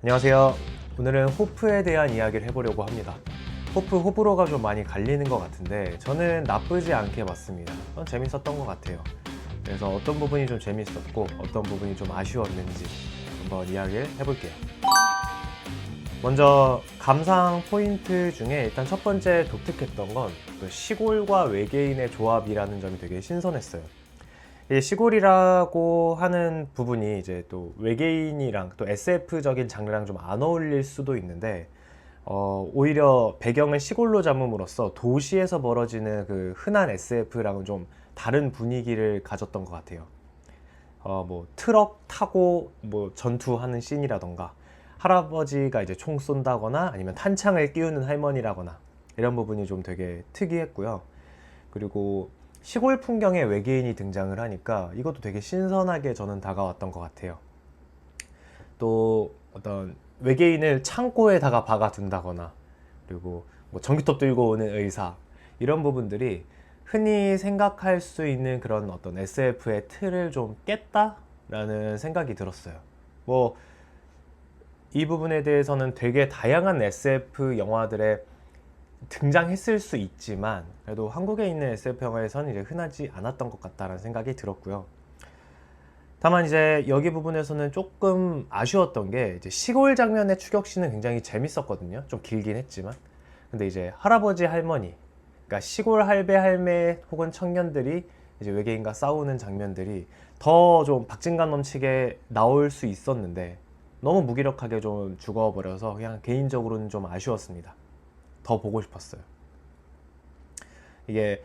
안녕하세요. 오늘은 호프에 대한 이야기를 해보려고 합니다. 호프 호불호가 좀 많이 갈리는 것 같은데 저는 나쁘지 않게 봤습니다. 재밌었던 것 같아요. 그래서 어떤 부분이 좀 재밌었고 어떤 부분이 좀 아쉬웠는지 한번 이야기를 해볼게요. 먼저 감상 포인트 중에 일단 첫 번째 독특했던 건 그 시골과 외계인의 조합이라는 점이 되게 신선했어요. 이 시골이라고 하는 부분이 이제 또 외계인이랑 또 SF적인 장르랑 좀 안 어울릴 수도 있는데 오히려 배경을 시골로 잡음으로써 도시에서 벌어지는 그 흔한 SF랑은 좀 다른 분위기를 가졌던 것 같아요. 뭐 트럭 타고 뭐 전투하는 씬이라던가 할아버지가 이제 총 쏜다거나 아니면 탄창을 끼우는 할머니라거나 이런 부분이 좀 되게 특이했고요. 그리고 시골 풍경에 외계인이 등장을 하니까 이것도 되게 신선하게 저는 다가왔던 것 같아요. 또 어떤 외계인을 창고에다가 박아둔다거나 그리고 뭐 전기톱 들고 오는 의사 이런 부분들이 흔히 생각할 수 있는 그런 어떤 SF의 틀을 좀 깼다라는 생각이 들었어요. 뭐 이 부분에 대해서는 되게 다양한 SF 영화들에 등장했을 수 있지만 그래도 한국에 있는 SF 영화에서는 이제 흔하지 않았던 것 같다라는 생각이 들었고요. 다만 이제 여기 부분에서는 조금 아쉬웠던 게 이제 시골 장면의 추격신은 굉장히 재밌었거든요. 좀 길긴 했지만. 근데 이제 할아버지 할머니, 그러니까 시골 할배 할매 혹은 청년들이 이제 외계인과 싸우는 장면들이 더 좀 박진감 넘치게 나올 수 있었는데 너무 무기력하게 좀 죽어버려서 그냥 개인적으로는 좀 아쉬웠습니다. 더 보고 싶었어요. 이게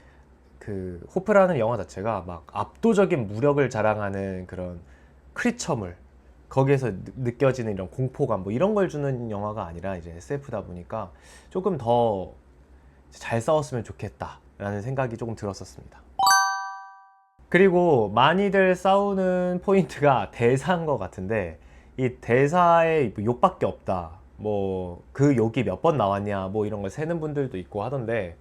그 호프라는 영화 자체가 막 압도적인 무력을 자랑하는 그런 크리처물 거기에서 느껴지는 이런 공포감 뭐 이런 걸 주는 영화가 아니라 이제 SF다 보니까 조금 더 잘 싸웠으면 좋겠다라는 생각이 조금 들었었습니다. 그리고 많이들 싸우는 포인트가 대사인 것 같은데 이 대사에 욕밖에 없다. 뭐 그 욕이 몇 번 나왔냐 뭐 이런 걸 세는 분들도 있고 하던데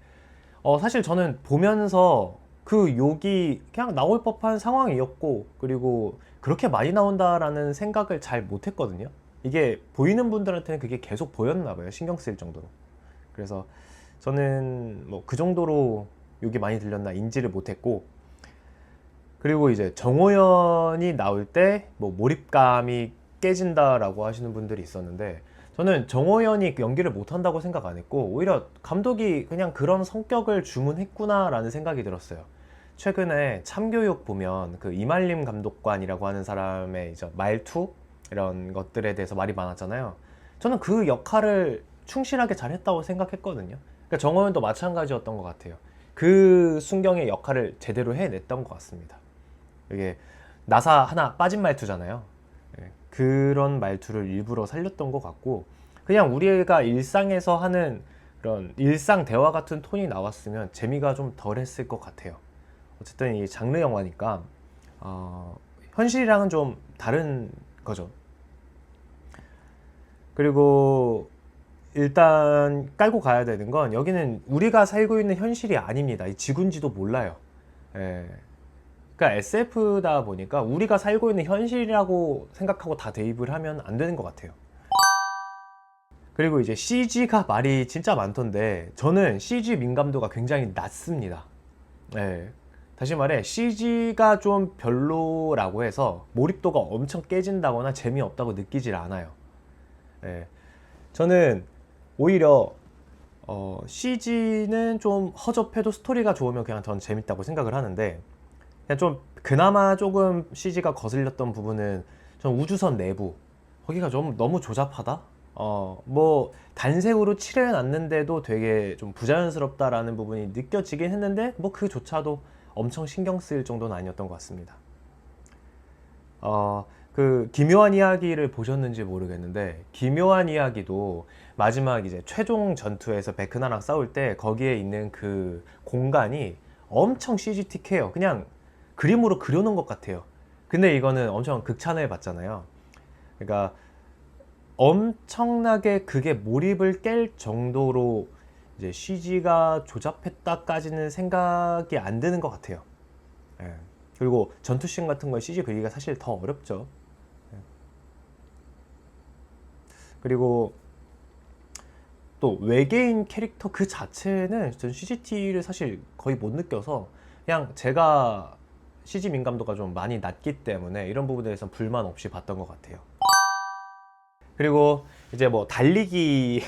사실 저는 보면서 그 욕이 그냥 나올 법한 상황이었고 그리고 그렇게 많이 나온다라는 생각을 잘 못했거든요. 이게 보이는 분들한테는 그게 계속 보였나 봐요. 신경 쓰일 정도로. 그래서 저는 뭐 그 정도로 욕이 많이 들렸나 인지를 못했고 그리고 이제 정호연이 나올 때 뭐 몰입감이 깨진다라고 하시는 분들이 있었는데 저는 정호연이 연기를 못한다고 생각 안 했고 오히려 감독이 그냥 그런 성격을 주문했구나 라는 생각이 들었어요. 최근에 참교육 보면 그 이말림 감독관이라고 하는 사람의 이제 말투 이런 것들에 대해서 말이 많았잖아요. 저는 그 역할을 충실하게 잘했다고 생각했거든요. 그러니까 정호연도 마찬가지였던 것 같아요. 그 순경의 역할을 제대로 해냈던 것 같습니다. 이게 나사 하나 빠진 말투잖아요. 예, 그런 말투를 일부러 살렸던 것 같고 그냥 우리가 일상에서 하는 그런 일상 대화 같은 톤이 나왔으면 재미가 좀 덜했을 것 같아요. 어쨌든 이 장르 영화니까 현실이랑은 좀 다른 거죠. 그리고 일단 깔고 가야 되는 건 여기는 우리가 살고 있는 현실이 아닙니다. 이 지구인지도 몰라요. 예. 그러니까 SF다 보니까 우리가 살고 있는 현실이라고 생각하고 다 대입을 하면 안 되는 것 같아요. 그리고 이제 CG가 말이 진짜 많던데 저는 CG 민감도가 굉장히 낮습니다. 네. 다시 말해 CG가 좀 별로라고 해서 몰입도가 엄청 깨진다거나 재미없다고 느끼질 않아요. 네. 저는 오히려 CG는 좀 허접해도 스토리가 좋으면 그냥 전 재밌다고 생각을 하는데 그냥 좀 그나마 조금 CG가 거슬렸던 부분은 전 우주선 내부 거기가 좀 너무 조잡하다. 뭐 단색으로 칠해놨는데도 되게 좀 부자연스럽다라는 부분이 느껴지긴 했는데 뭐 그조차도 엄청 신경 쓰일 정도는 아니었던 것 같습니다. 그 기묘한 이야기를 보셨는지 모르겠는데 기묘한 이야기도 마지막 이제 최종 전투에서 베크나랑 싸울 때 거기에 있는 그 공간이 엄청 CG틱해요. 그냥 그림으로 그려놓은 것 같아요. 근데 이거는 엄청 극찬을 받잖아요. 그러니까 엄청나게 그게 몰입을 깰 정도로 이제 CG가 조잡했다까지는 생각이 안 드는 것 같아요. 예. 그리고 전투씬 같은 거 CG 그리기가 사실 더 어렵죠. 그리고 또 외계인 캐릭터 그 자체는 전 CGT를 사실 거의 못 느껴서 그냥 제가 CG 민감도가 좀 많이 낮기 때문에 이런 부분에 대해서 불만 없이 봤던 것 같아요. 그리고 이제 뭐 달리기가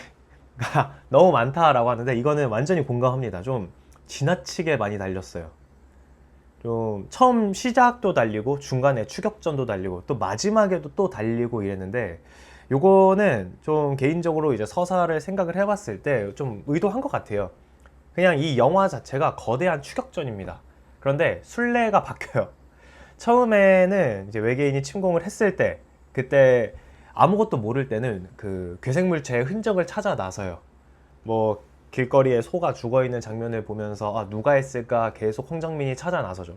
너무 많다라고 하는데 이거는 완전히 공감합니다. 좀 지나치게 많이 달렸어요. 좀 처음 시작도 달리고 중간에 추격전도 달리고 또 마지막에도 또 달리고 이랬는데 요거는 좀 개인적으로 이제 서사를 생각을 해봤을 때 좀 의도한 것 같아요. 그냥 이 영화 자체가 거대한 추격전입니다. 그런데 순례가 바뀌어요. 처음에는 이제 외계인이 침공을 했을 때 그때 아무것도 모를 때는 그 괴생물체의 흔적을 찾아 나서요. 뭐 길거리에 소가 죽어있는 장면을 보면서 아, 누가 했을까 계속 황정민이 찾아 나서죠.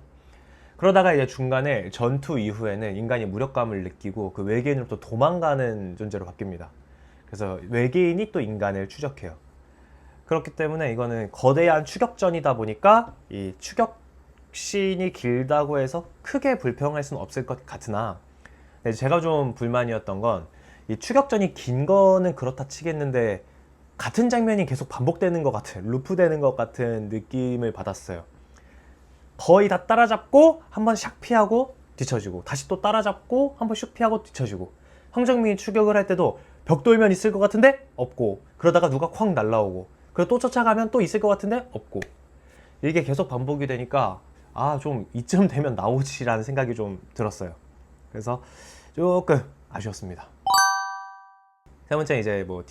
그러다가 이제 중간에 전투 이후에는 인간이 무력감을 느끼고 그 외계인으로부터 도망가는 존재로 바뀝니다. 그래서 외계인이 또 인간을 추적해요. 그렇기 때문에 이거는 거대한 추격전이다 보니까 이 추격신이 길다고 해서 크게 불평할 수는 없을 것 같으나 제가 좀 불만이었던 건 이 추격전이 긴 거는 그렇다 치겠는데 같은 장면이 계속 반복되는 것 같은 루프되는 것 같은 느낌을 받았어요. 거의 다 따라잡고 한번 샥 피하고 뒤쳐지고 다시 또 따라잡고 한번 슉 피하고 뒤쳐지고 황정민이 추격을 할 때도 벽돌면 있을 것 같은데 없고 그러다가 누가 쾅 날라오고 그리고 또 쫓아가면 또 있을 것 같은데 없고 이게 계속 반복이 되니까 아, 좀 이쯤 되면 나오지라는 생각이 좀 들었어요. 그래서 조금 아쉬웠습니다. 세 번째 이제 뭐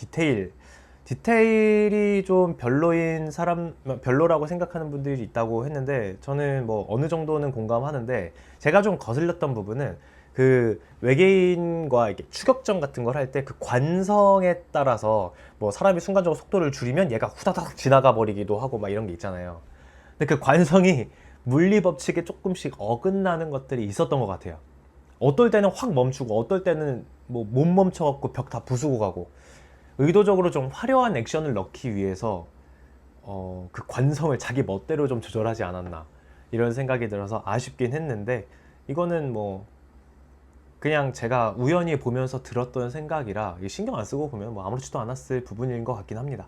디테일이 좀 별로인 사람, 별로라고 생각하는 분들이 있다고 했는데 저는 뭐 어느 정도는 공감하는데 제가 좀 거슬렸던 부분은 그 외계인과 이렇게 추격전 같은 걸 할 때 그 관성에 따라서 뭐 사람이 순간적으로 속도를 줄이면 얘가 후다닥 지나가 버리기도 하고 막 이런 게 있잖아요. 근데 그 관성이 물리 법칙에 조금씩 어긋나는 것들이 있었던 것 같아요. 어떨 때는 확 멈추고 어떨 때는 뭐 못 멈춰갖고 벽 다 부수고 가고 의도적으로 좀 화려한 액션을 넣기 위해서 그 관성을 자기 멋대로 좀 조절하지 않았나 이런 생각이 들어서 아쉽긴 했는데 이거는 뭐 그냥 제가 우연히 보면서 들었던 생각이라 신경 안 쓰고 보면 뭐 아무렇지도 않았을 부분인 것 같긴 합니다.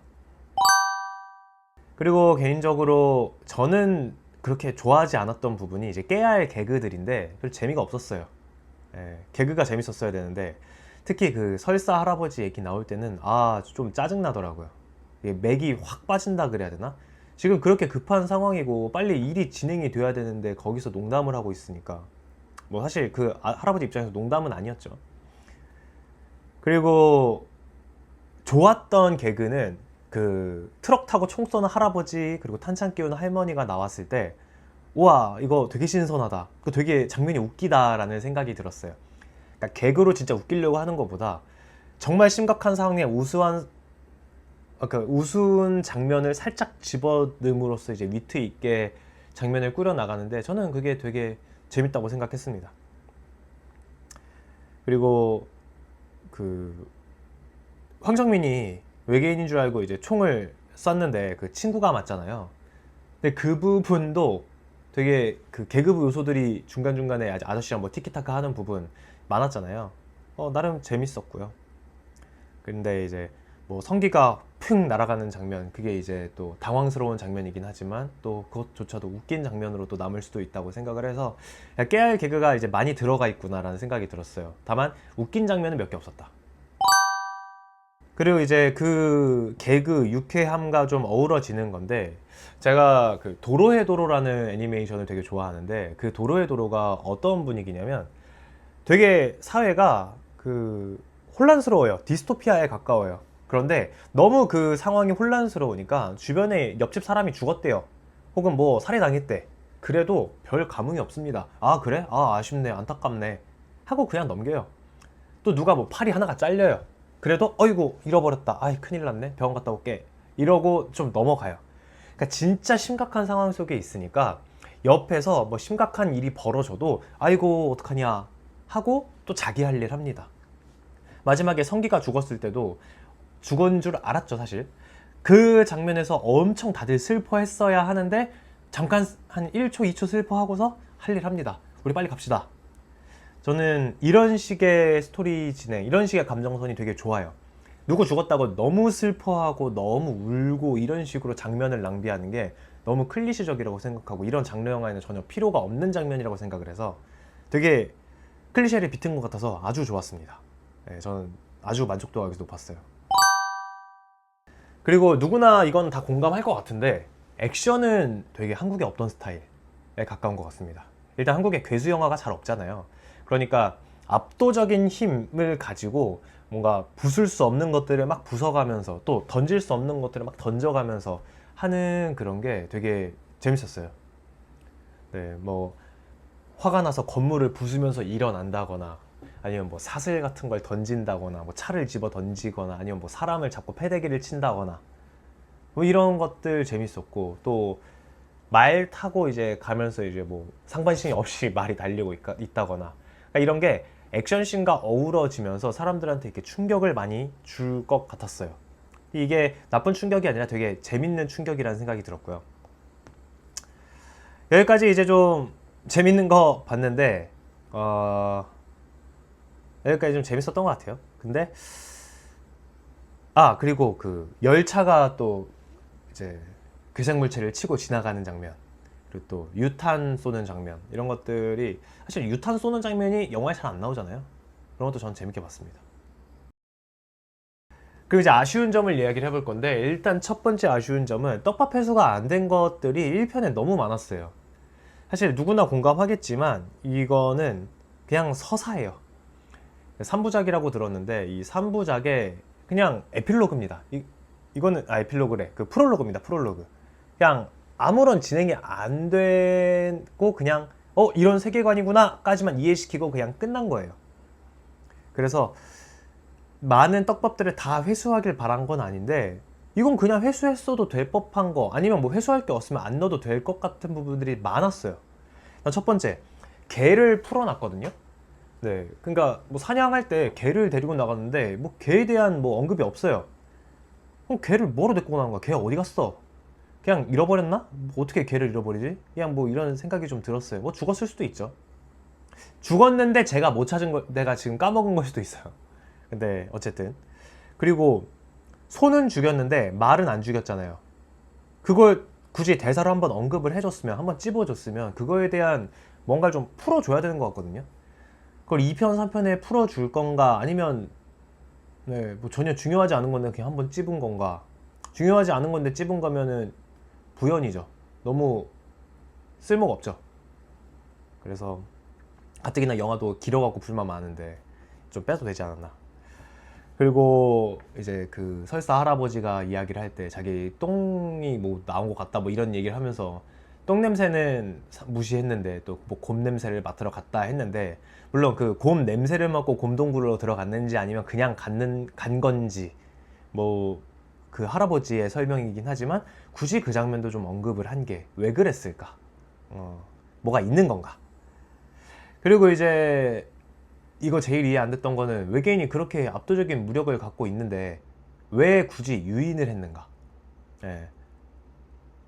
그리고 개인적으로 저는 그렇게 좋아하지 않았던 부분이 이제 깨알 개그들인데 별 재미가 없었어요. 예, 개그가 재밌었어야 되는데 특히 그 설사 할아버지 얘기 나올 때는 아, 좀 짜증나더라고요. 맥이 확 빠진다 그래야 되나? 지금 그렇게 급한 상황이고 빨리 일이 진행이 돼야 되는데 거기서 농담을 하고 있으니까 뭐 사실 그 할아버지 입장에서 농담은 아니었죠. 그리고 좋았던 개그는 그 트럭 타고 총 쏘는 할아버지 그리고 탄창 끼우는 할머니가 나왔을 때 우와, 이거 되게 신선하다, 그 되게 장면이 웃기다라는 생각이 들었어요. 그러니까 개그로 진짜 웃기려고 하는 것보다 정말 심각한 상황에 우스운 장면을 살짝 집어넣음으로써 이제 위트 있게 장면을 꾸려 나가는데 저는 그게 되게 재밌다고 생각했습니다. 그리고 그 황정민이 외계인인 줄 알고 이제 총을 쐈는데 그 친구가 맞잖아요. 근데 그 부분도 되게 그 계급 요소들이 중간중간에 아저씨랑 뭐 티키타카 하는 부분 많았잖아요. 나름 재밌었고요. 근데 이제 뭐 성기가 พึ่ 날아가는 장면, 그게 이제 또 당황스러운 장면이긴 하지만 또 그것조차도 웃긴 장면으로 또 남을 수도 있다고 생각을 해서 깨알 개그가 이제 많이 들어가 있구나라는 생각이 들었어요. 다만 웃긴 장면은 몇 개 없었다. 그리고 이제 그 개그 유쾌함과 좀 어우러지는 건데 제가 그 도로의 도로라는 애니메이션을 되게 좋아하는데 그 도로의 도로가 어떤 분위기냐면 되게 사회가 그 혼란스러워요. 디스토피아에 가까워요. 그런데 너무 그 상황이 혼란스러우니까 주변에 옆집 사람이 죽었대요. 혹은 뭐 살해당했대. 그래도 별 감흥이 없습니다. 아, 그래? 아, 아쉽네, 안타깝네 하고 그냥 넘겨요. 또 누가 뭐 팔이 하나가 잘려요. 그래도 어이구 잃어버렸다, 아이 큰일 났네, 병원 갔다 올게 이러고 좀 넘어가요. 그러니까 진짜 심각한 상황 속에 있으니까 옆에서 뭐 심각한 일이 벌어져도 아이고 어떡하냐 하고 또 자기 할 일 합니다. 마지막에 성기가 죽었을 때도 죽은 줄 알았죠 사실. 그 장면에서 엄청 다들 슬퍼했어야 하는데 잠깐 한 1초 2초 슬퍼하고서 할 일 합니다. 우리 빨리 갑시다. 저는 이런 식의 스토리 진행, 이런 식의 감정선이 되게 좋아요. 누구 죽었다고 너무 슬퍼하고 너무 울고 이런 식으로 장면을 낭비하는 게 너무 클리셰적이라고 생각하고, 이런 장르 영화에는 전혀 필요가 없는 장면이라고 생각을 해서 되게 클리셰를 비튼 것 같아서 아주 좋았습니다. 네, 저는 아주 만족도가 여기서 높았어요. 그리고 누구나 이건 다 공감할 것 같은데, 액션은 되게 한국에 없던 스타일에 가까운 것 같습니다. 일단 한국에 괴수 영화가 잘 없잖아요. 그러니까 압도적인 힘을 가지고 뭔가 부술 수 없는 것들을 막 부숴가면서, 또 던질 수 없는 것들을 막 던져가면서 하는 그런 게 되게 재밌었어요. 네, 뭐 화가 나서 건물을 부수면서 일어난다거나, 아니면 뭐 사슬 같은 걸 던진다거나, 뭐 차를 집어 던지거나, 아니면 뭐 사람을 잡고 패대기를 친다거나, 뭐 이런 것들 재밌었고, 또 말 타고 이제 가면서 이제 뭐 상반신이 없이 말이 달리고 있다거나, 그러니까 이런 게 액션씬과 어우러지면서 사람들한테 이렇게 충격을 많이 줄 것 같았어요. 이게 나쁜 충격이 아니라 되게 재밌는 충격이라는 생각이 들었고요. 여기까지 이제 좀 재밌는 거 봤는데, 여기까지 좀 재밌었던 것 같아요. 근데 그리고 그 열차가 또 이제 괴생물체를 치고 지나가는 장면, 그리고 또 유탄 쏘는 장면, 이런 것들이, 사실 유탄 쏘는 장면이 영화에 잘 안 나오잖아요. 그런 것도 전 재밌게 봤습니다. 그리고 이제 아쉬운 점을 이야기를 해볼 건데, 일단 첫 번째 아쉬운 점은 떡밥 회수가 안 된 것들이 1편에 너무 많았어요. 사실 누구나 공감하겠지만 이거는 그냥 서사예요. 3부작이라고 들었는데 이 3부작의 그냥 에필로그입니다. 이거는 에필로그래. 그 프롤로그입니다. 프롤로그. 그냥 아무런 진행이 안 되고 그냥 이런 세계관이구나 까지만 이해시키고 그냥 끝난 거예요. 그래서 많은 떡밥들을 다 회수하길 바란 건 아닌데, 이건 그냥 회수했어도 될 법한 거, 아니면 뭐 회수할 게 없으면 안 넣어도 될 것 같은 부분들이 많았어요. 첫 번째, 개를 풀어놨거든요. 네, 그러니까 뭐 사냥할 때 개를 데리고 나갔는데 뭐 개에 대한 뭐 언급이 없어요. 그럼 개를 뭐로 데리고 나간 거야? 걔 어디 갔어? 그냥 잃어버렸나? 뭐 어떻게 개를 잃어버리지? 그냥 뭐 이런 생각이 좀 들었어요. 뭐 죽었을 수도 있죠. 죽었는데 제가 못 찾은 거, 내가 지금 까먹은 걸 수도 있어요. 근데 어쨌든, 그리고 소는 죽였는데 말은 안 죽였잖아요. 그걸 굳이 대사로 한번 언급을 해줬으면, 한번 찝어줬으면 그거에 대한 뭔가를 좀 풀어줘야 되는 것 같거든요. 그걸 2편, 3편에 풀어줄 건가, 아니면 뭐 전혀 중요하지 않은 건데 그냥 한번 찝은 건가. 중요하지 않은 건데 찝은 거면은 부연이죠. 너무 쓸모가 없죠. 그래서 가뜩이나 영화도 길어갖고 불만 많은데 좀 빼도 되지 않았나. 그리고 이제 그 설사 할아버지가 이야기를 할 때 자기 똥이 뭐 나온 것 같다 뭐 이런 얘기를 하면서, 똥 냄새는 무시했는데 또 뭐 곰 냄새를 맡으러 갔다 했는데, 물론 그 곰 냄새를 맡고 곰동굴로 들어갔는지 아니면 그냥 간 건지, 뭐 그 할아버지의 설명이긴 하지만 굳이 그 장면도 좀 언급을 한 게 왜 그랬을까? 뭐가 있는 건가? 그리고 이제 이거 제일 이해 안 됐던 거는, 외계인이 그렇게 압도적인 무력을 갖고 있는데 왜 굳이 유인을 했는가? 예.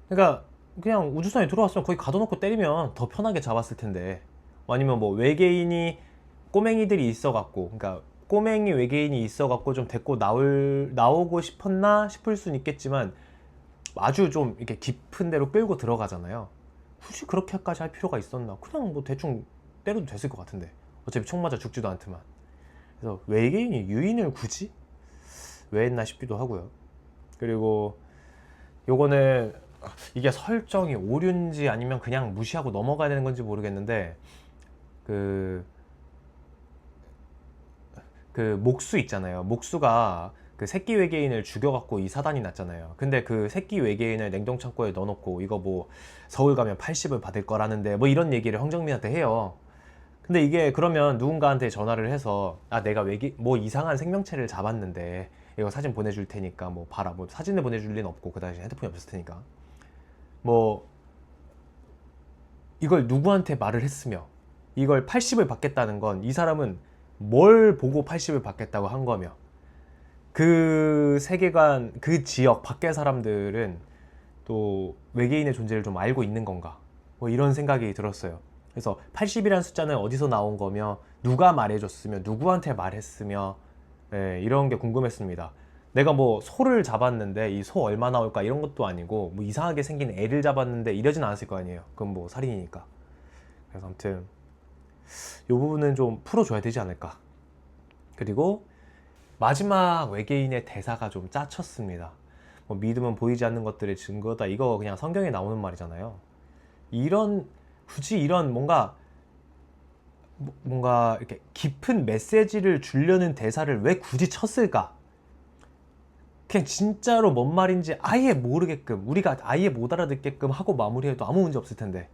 그러니까 그냥 우주선에 들어왔으면 거기 가둬놓고 때리면 더 편하게 잡았을 텐데, 아니면 뭐 외계인이 꼬맹이들이 있어갖고, 그러니까 꼬맹이 외계인이 있어갖고 좀 데리고 나오고 싶었나 싶을 수는 있겠지만, 아주 좀 이렇게 깊은 데로 끌고 들어가잖아요. 굳이 그렇게까지 할 필요가 있었나? 그냥 뭐 대충 때려도 됐을 것 같은데, 어차피 총 맞아 죽지도 않더만. 그래서 외계인이 유인을 굳이 왜 했나 싶기도 하고요. 그리고 요거는 이게 설정이 오류인지 아니면 그냥 무시하고 넘어가야 되는 건지 모르겠는데, 그 목수 있잖아요. 목수가 그 새끼 외계인을 죽여갖고 이 사단이 났잖아요. 근데 그 새끼 외계인을 냉동창고에 넣어놓고 이거 뭐 서울 가면 80을 받을 거라는데 뭐 이런 얘기를 황정민한테 해요. 근데 이게 그러면 누군가한테 전화를 해서, 내가 뭐 이상한 생명체를 잡았는데 이거 사진 보내줄 테니까 뭐 봐라, 뭐 사진을 보내줄 리는 없고 그 당시 핸드폰이 없었을 테니까, 뭐 이걸 누구한테 말을 했으며, 이걸 80을 받겠다는 건 이 사람은 뭘 보고 80을 받겠다고 한 거며, 그 세계관, 그 지역 밖의 사람들은 또 외계인의 존재를 좀 알고 있는 건가, 뭐 이런 생각이 들었어요. 그래서 80이라는 숫자는 어디서 나온 거며, 누가 말해줬으며, 누구한테 말했으며, 이런 게 궁금했습니다. 내가 뭐 소를 잡았는데 이 소 얼마 나올까 이런 것도 아니고 뭐 이상하게 생긴 애를 잡았는데 이러진 않았을 거 아니에요. 그건 뭐 살인이니까. 그래서 아무튼 이 부분은 좀 풀어줘야 되지 않을까. 그리고 마지막 외계인의 대사가 좀 짜쳤습니다. 뭐 믿음은 보이지 않는 것들의 증거다. 이거 그냥 성경에 나오는 말이잖아요. 굳이 이런 뭔가 이렇게 깊은 메시지를 주려는 대사를 왜 굳이 쳤을까? 그냥 진짜로 뭔 말인지 아예 모르게끔, 우리가 아예 못 알아듣게끔 하고 마무리해도 아무 문제 없을 텐데,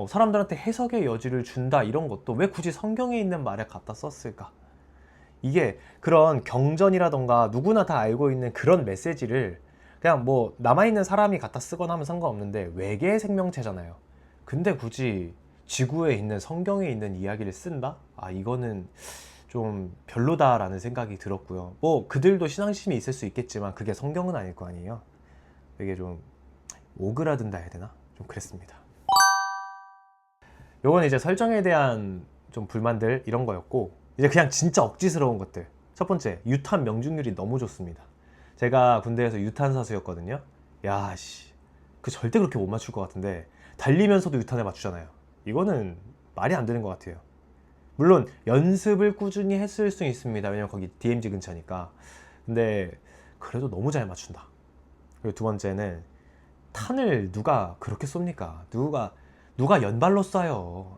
사람들한테 해석의 여지를 준다 이런 것도 왜 굳이 성경에 있는 말에 갖다 썼을까? 이게 그런 경전이라던가 누구나 다 알고 있는 그런 메시지를 그냥 뭐 남아있는 사람이 갖다 쓰거나 하면 상관없는데 외계 생명체잖아요. 근데 굳이 지구에 있는 성경에 있는 이야기를 쓴다? 이거는 좀 별로다라는 생각이 들었고요. 뭐 그들도 신앙심이 있을 수 있겠지만 그게 성경은 아닐 거 아니에요. 이게 좀 오그라든다 해야 되나? 좀 그랬습니다. 요건 이제 설정에 대한 좀 불만들 이런 거였고, 이제 그냥 진짜 억지스러운 것들. 첫 번째, 유탄 명중률이 너무 좋습니다. 제가 군대에서 유탄사수였거든요. 그 절대 그렇게 못 맞출 것 같은데 달리면서도 유탄을 맞추잖아요. 이거는 말이 안 되는 것 같아요. 물론 연습을 꾸준히 했을 수 있습니다. 왜냐면 거기 DMZ 근처니까. 근데 그래도 너무 잘 맞춘다. 그리고 두 번째는 탄을 누가 그렇게 쏩니까? 누가 연발로 쏴요.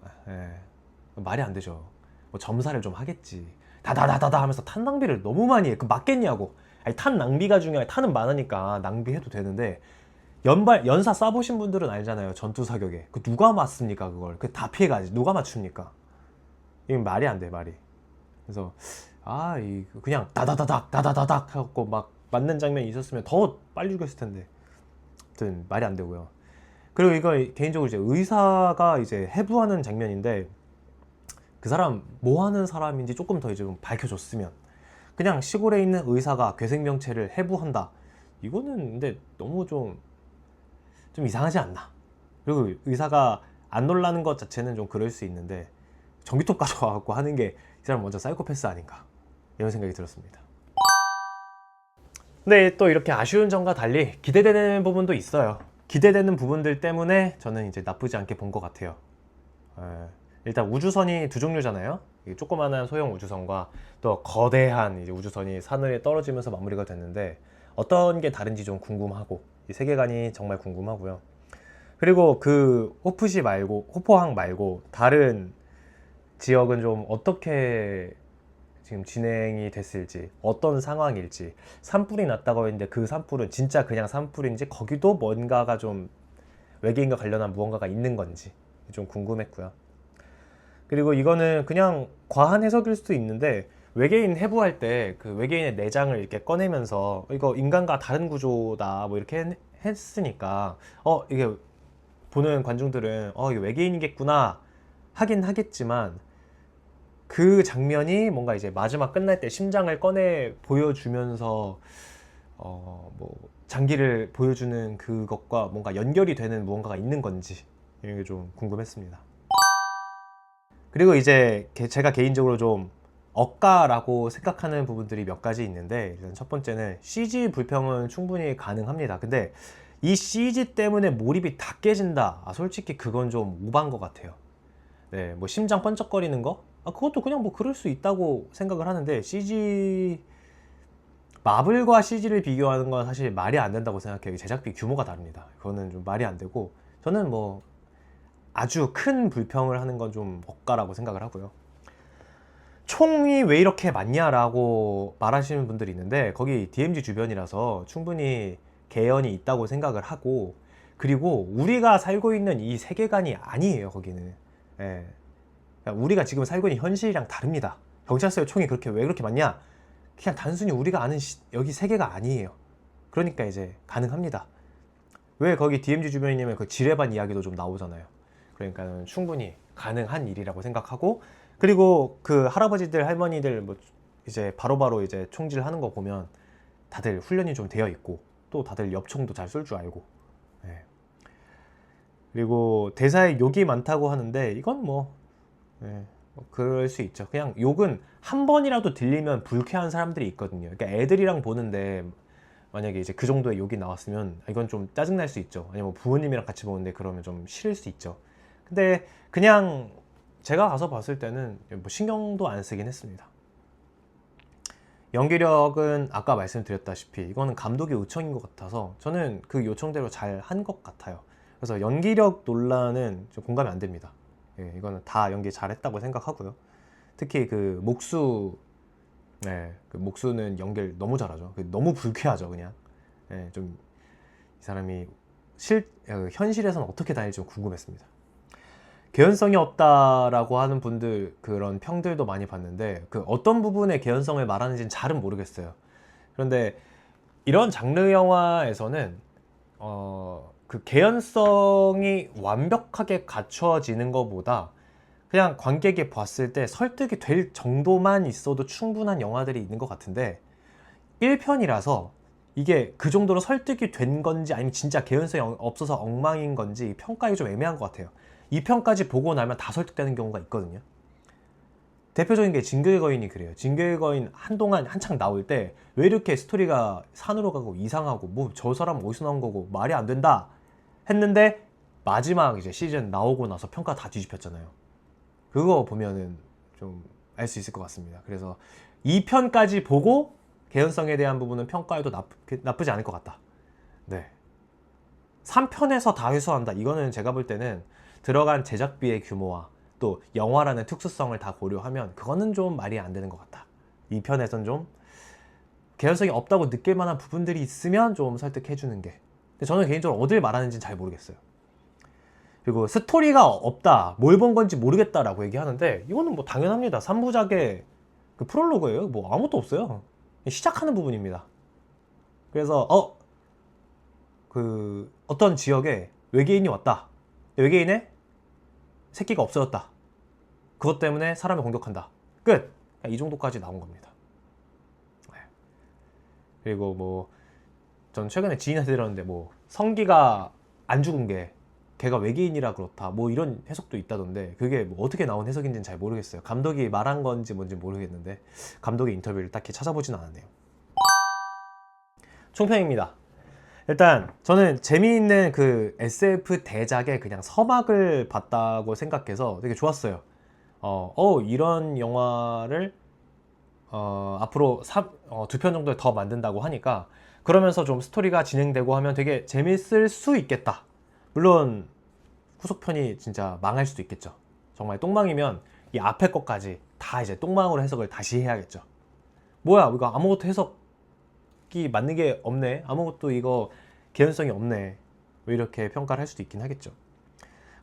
말이 안 되죠. 뭐 점사를 좀 하겠지. 다다다다다 하면서 탄 낭비를 너무 많이 해. 그 맞겠냐고. 탄 낭비가 중요해. 탄은 많으니까 낭비해도 되는데, 연사 쏴보신 분들은 알잖아요. 전투 사격에. 그 누가 맞습니까? 그걸. 그 다 피해가지. 누가 맞춥니까? 이건 말이 안 돼, 말이. 그래서 그냥 다다다닥 하고 막 맞는 장면이 있었으면 더 빨리 죽였을 텐데. 아무튼 말이 안 되고요. 그리고 이거 개인적으로 이제 의사가 이제 해부하는 장면인데, 그 사람 뭐 하는 사람인지 조금 더 이제 좀 밝혀줬으면. 그냥 시골에 있는 의사가 괴생명체를 해부한다. 이거는 근데 너무 좀 이상하지 않나. 그리고 의사가 안 놀라는 것 자체는 좀 그럴 수 있는데, 전기톱 가져와갖고 하는 게 이 사람 먼저 사이코패스 아닌가, 이런 생각이 들었습니다. 근데 또 이렇게 아쉬운 점과 달리 기대되는 부분도 있어요. 기대되는 부분들 때문에 저는 이제 나쁘지 않게 본 것 같아요. 일단 우주선이 두 종류잖아요. 조그마한 소형 우주선과 또 거대한 이제 우주선이 산을 떨어지면서 마무리가 됐는데, 어떤 게 다른지 좀 궁금하고, 이 세계관이 정말 궁금하고요. 그리고 그 호포항 말고 다른 지역은 좀 어떻게 지금 진행이 됐을지, 어떤 상황일지. 산불이 났다고 했는데 그 산불은 진짜 그냥 산불인지, 거기도 뭔가가 좀 외계인과 관련한 무언가가 있는 건지 좀 궁금했고요. 그리고 이거는 그냥 과한 해석일 수도 있는데, 외계인 해부할 때 그 외계인의 내장을 이렇게 꺼내면서 이거 인간과 다른 구조다 뭐 이렇게 했으니까 이게 보는 관중들은 이게 외계인이겠구나 하긴 하겠지만, 그 장면이 뭔가 이제 마지막 끝날 때 심장을 꺼내 보여주면서 뭐 장기를 보여주는 그것과 뭔가 연결이 되는 무언가가 있는 건지, 이게 좀 궁금했습니다. 그리고 이제 제가 개인적으로 좀 억까라고 생각하는 부분들이 몇 가지 있는데, 일단 첫 번째는 CG 불평은 충분히 가능합니다. 근데 이 CG 때문에 몰입이 다 깨진다. 솔직히 그건 좀 오반 것 같아요. 네, 뭐 심장 번쩍거리는 거? 그것도 그냥 뭐 그럴 수 있다고 생각을 하는데, 마블과 CG를 비교하는 건 사실 말이 안 된다고 생각해요. 제작비 규모가 다릅니다. 그거는 좀 말이 안 되고, 저는 뭐 아주 큰 불평을 하는 건 좀 억까라고 생각을 하고요. 총이 왜 이렇게 많냐라고 말하시는 분들이 있는데, 거기 DMZ 주변이라서 충분히 개연이 있다고 생각을 하고, 그리고 우리가 살고 있는 이 세계관이 아니에요, 거기는. 우리가 지금 살고 있는 현실이랑 다릅니다. 경찰서에 총이 왜 그렇게 많냐? 그냥 단순히 우리가 아는 여기 세계가 아니에요. 그러니까 이제 가능합니다. 왜 거기 DMZ 주변이냐면 그 지뢰반 이야기도 좀 나오잖아요. 그러니까 충분히 가능한 일이라고 생각하고, 그리고 그 할아버지들 할머니들 뭐 이제 바로바로 이제 총질하는 거 보면 다들 훈련이 좀 되어 있고, 또 다들 엽총도 잘 쏠 줄 알고. 그리고 대사에 욕이 많다고 하는데, 이건 뭐 그럴 수 있죠. 그냥 욕은 한 번이라도 들리면 불쾌한 사람들이 있거든요. 그러니까 애들이랑 보는데 만약에 이제 그 정도의 욕이 나왔으면 이건 좀 짜증날 수 있죠. 아니면 뭐 부모님이랑 같이 보는데 그러면 좀 싫을 수 있죠. 근데 그냥 제가 가서 봤을 때는 뭐 신경도 안 쓰긴 했습니다. 연기력은 아까 말씀드렸다시피 이거는 감독의 요청인 것 같아서 저는 그 요청대로 잘 한 것 같아요. 그래서 연기력 논란은 좀 공감이 안 됩니다. 예, 이거는 다 연기 잘했다고 생각하고요. 특히 그 목수, 네, 그 목수는 연기를 너무 잘하죠. 너무 불쾌하죠, 그냥. 예, 좀 이 사람이 현실에서는 어떻게 다닐지 좀 궁금했습니다. 개연성이 없다라고 하는 분들 그런 평들도 많이 봤는데 그 어떤 부분에 개연성을 말하는지는 잘은 모르겠어요. 그런데 이런 장르 영화에서는 그 개연성이 완벽하게 갖춰지는 것보다 그냥 관객이 봤을 때 설득이 될 정도만 있어도 충분한 영화들이 있는 것 같은데 1편이라서 이게 그 정도로 설득이 된 건지 아니면 진짜 개연성이 없어서 엉망인 건지 평가하기 좀 애매한 것 같아요. 2편까지 보고 나면 다 설득되는 경우가 있거든요. 대표적인 게 징글거인이 그래요. 징글거인 한동안 한창 나올 때 왜 이렇게 스토리가 산으로 가고 이상하고 뭐 저 사람 어디서 나온 거고 말이 안 된다 했는데 마지막 이제 시즌 나오고 나서 평가 다 뒤집혔잖아요. 그거 보면은 좀 알 수 있을 것 같습니다. 그래서 2편까지 보고 개연성에 대한 부분은 평가해도 나쁘지 않을 것 같다. 네. 3편에서 다 회수한다. 이거는 제가 볼 때는 들어간 제작비의 규모와 또 영화라는 특수성을 다 고려하면 그거는 좀 말이 안 되는 것 같다. 2편에선 좀 개연성이 없다고 느낄 만한 부분들이 있으면 좀 설득해주는 게. 근데 저는 개인적으로 어딜 말하는지는 잘 모르겠어요. 그리고 스토리가 없다, 뭘 본 건지 모르겠다라고 얘기하는데 이거는 뭐 당연합니다. 3부작의 그 프롤로그예요. 뭐 아무것도 없어요. 시작하는 부분입니다. 그래서 그 어떤 지역에 외계인이 왔다. 외계인의 새끼가 없어졌다. 그것 때문에 사람을 공격한다. 끝. 이 정도까지 나온 겁니다. 네. 그리고 뭐 전 최근에 지인한테 들었는데 뭐 성기가 안 죽은 게 걔가 외계인이라 그렇다. 뭐 이런 해석도 있다던데 그게 뭐 어떻게 나온 해석인지는 잘 모르겠어요. 감독이 말한 건지 뭔지 모르겠는데 감독의 인터뷰를 딱히 찾아보진 않았네요. 총평입니다. 일단 저는 재미있는 그 SF 대작의 그냥 서막을 봤다고 생각해서 되게 좋았어요. 이런 영화를 앞으로 2편 정도 더 만든다고 하니까 그러면서 좀 스토리가 진행되고 하면 되게 재밌을 수 있겠다. 물론 후속편이 진짜 망할 수도 있겠죠. 정말 똥망이면 이 앞에 것까지 다 이제 똥망으로 해석을 다시 해야겠죠. 뭐야 이거 아무것도 해석이 맞는 게 없네, 아무것도 이거 개연성이 없네, 왜 이렇게 평가를 할 수도 있긴 하겠죠.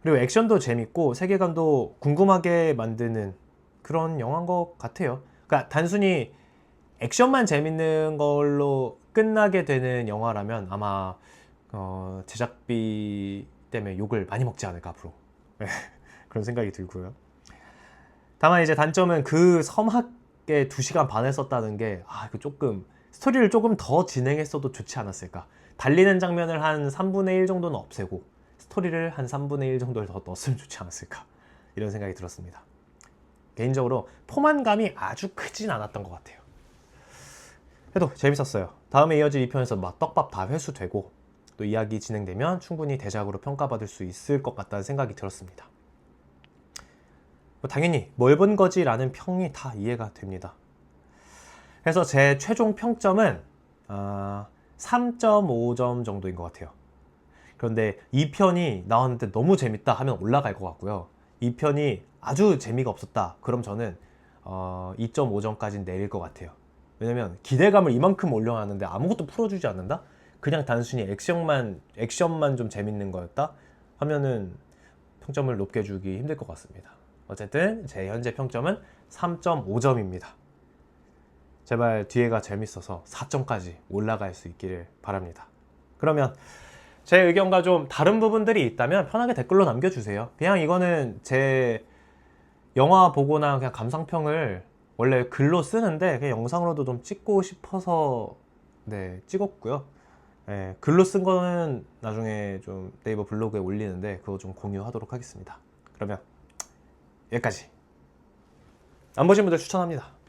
그리고 액션도 재밌고 세계관도 궁금하게 만드는 그런 영화인 것 같아요. 그러니까 단순히 액션만 재밌는 걸로 끝나게 되는 영화라면 아마 제작비 때문에 욕을 많이 먹지 않을까 앞으로. 그런 생각이 들고요. 다만 이제 단점은 그 서막에 2시간 반을 썼다는 게 이거 조금 스토리를 조금 더 진행했어도 좋지 않았을까. 달리는 장면을 한 3분의 1 정도는 없애고 스토리를 한 3분의 1 정도를 더 넣었으면 좋지 않았을까, 이런 생각이 들었습니다. 개인적으로 포만감이 아주 크진 않았던 것 같아요. 그래도 재밌었어요. 다음에 이어질 2편에서 막 떡밥 다 회수되고 또 이야기 진행되면 충분히 대작으로 평가받을 수 있을 것 같다는 생각이 들었습니다. 당연히 뭘 본 거지 라는 평이 다 이해가 됩니다. 그래서 제 최종 평점은 3.5점 정도인 것 같아요. 그런데 2편이 나왔는데 너무 재밌다 하면 올라갈 것 같고요. 2편이 아주 재미가 없었다 그럼 저는 2.5점까지는 내릴 것 같아요. 왜냐면 기대감을 이만큼 올려놨는데 아무것도 풀어주지 않는다? 그냥 단순히 액션만 좀 재밌는 거였다? 하면은 평점을 높게 주기 힘들 것 같습니다. 어쨌든 제 현재 평점은 3.5점입니다. 제발 뒤에가 재밌어서 4점까지 올라갈 수 있기를 바랍니다. 그러면 제 의견과 좀 다른 부분들이 있다면 편하게 댓글로 남겨주세요. 그냥 이거는 제 영화 보거나 그냥 감상평을 원래 글로 쓰는데 그냥 영상으로도 좀 찍고 싶어서 찍었고요. 글로 쓴 거는 나중에 좀 네이버 블로그에 올리는데 그거 좀 공유하도록 하겠습니다. 그러면 여기까지. 안 보신 분들 추천합니다.